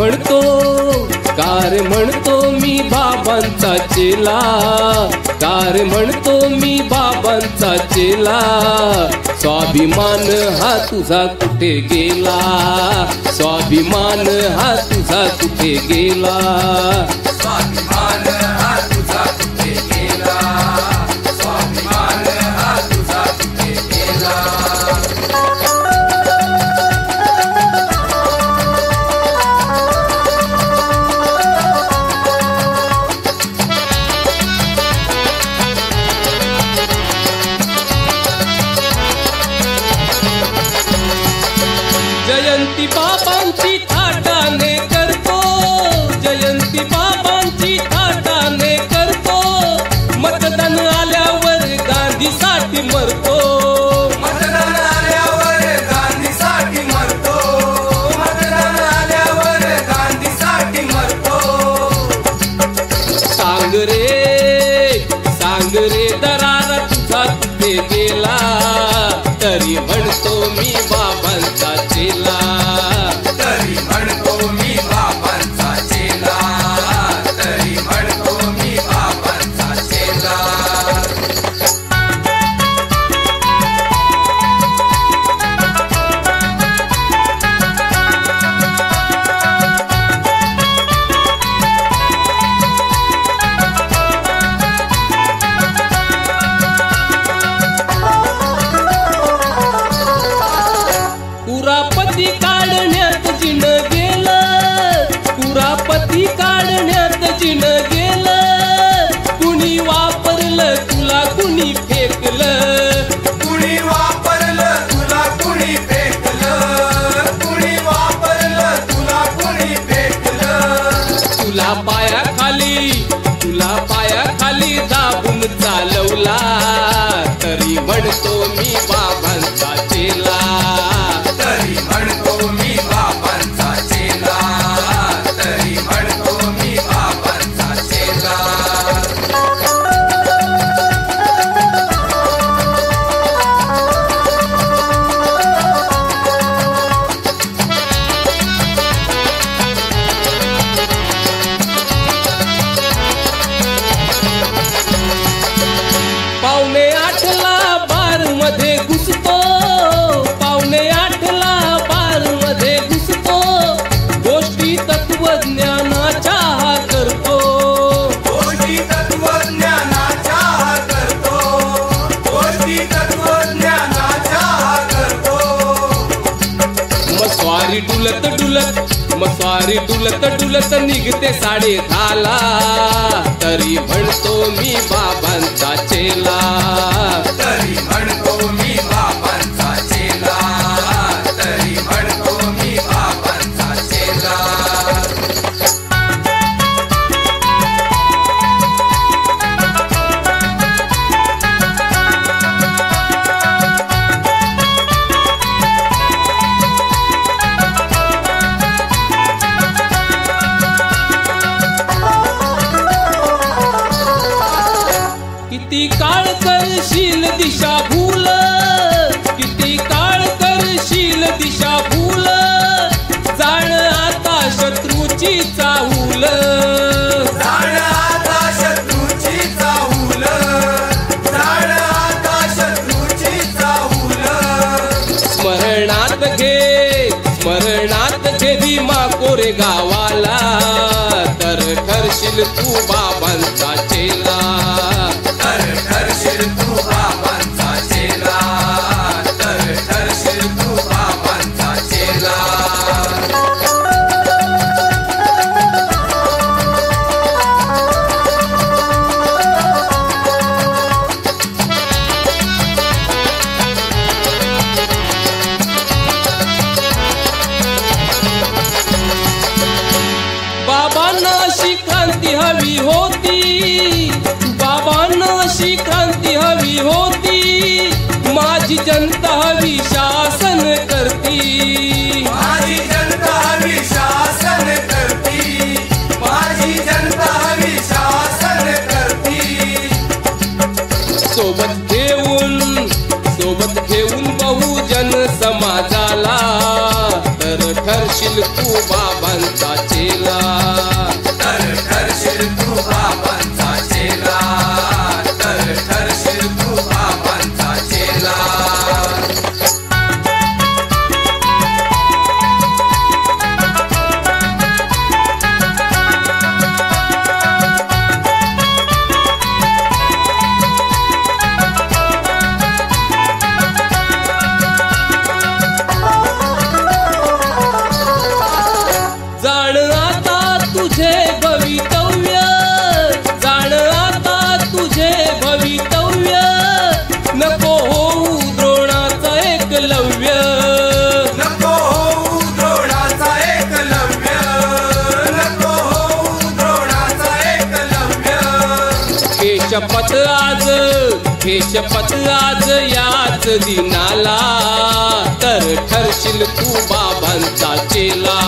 म्हणतो कार म्हणतो मी बाबांचा चेला, कार म्हणतो मी बाबांचा चेला, स्वाभिमान हा तुझा कुठे गेला, स्वाभिमान हा तुझा कुठे गेला, स्वाभिमान हा तुझा कुठे गेला, स्वाभिमान हा तुझा कुठे गेला। जयंती बाबांची थाटाने करतो, जयंती बाबांची थाटाने करतो, मतदान आल्यावर गांधीसाठी मरतो, मतदान आल्यावर गांधीसाठी मरतो, मतदान आल्यावर गांधीसाठी मरतो। सांग रे दरारा तुझा कुठे गेला, तरी म्हणतो मी बाबांचा चेला, तरी म्हणतो मी बाबांचा चेला, तरी म्हणतो मी बाबांचा चेला। कुरापती काढण्यात जिन गेलं, कुरापती काढण्यात जिन गेलं, कुणी वापरलं तुला कुणी फेकलं, कुणी वापरलं तुला कुणी फेकलं, कुणी वापरलं तुला कुणी फेकलं। तुला पायाखाली दाबून चालवला, तरी म्हणतो मी बाबांचा चेला, तरी म्हणतो मी बाबांचा चेला, तरी म्हणतो मी बाबांचा चेला। पावणे 8ला बारमध्ये घुसतो, पावणे 8ला बारमध्ये घुसतो, गोष्टी तत्वज्ञानाच्या करतो, गोष्टी तत्वज्ञानाच्या करतो, गोष्टी तत्वज्ञानाच्या करतो। मस्वारी डुलत डुलत निघते 10:30ला, तरी म्हणतो मी बाबांचा चेला, तरी म्हणतो मी बाबांचा चेला, तरी म्हणतो मी बाबांचा चेला। किती काळ करशील दिशा भूल, किती काळ करशील दिशा भूल, जाण आता शत्रूची चाहूल, जाण आता शत्रूची चाहूल, जाण आता शत्रूची चाहूल। स्मरणात घे भीमा कोरेगावाला, तर ठरशील तू बाबांचा चेला, तर ठरशील तू बाबांचा चेला, तर ठरशील तू बाबांचा चेला। बाबांना अशी क्रांती हवी होती, बाबांना अशी क्रांती हवी होती, माझी जनता हवी शासन करती, माझी जनता हवी शासन करती, माझी जनता हवी शासन करती। सोबत घेऊन बहुजन समाजाला, तर ठरशील तू बाबांचा चेला, शपथ आज घे शपथ आज याच दिनाला, तर ठरशील तू बाबांचा चेला.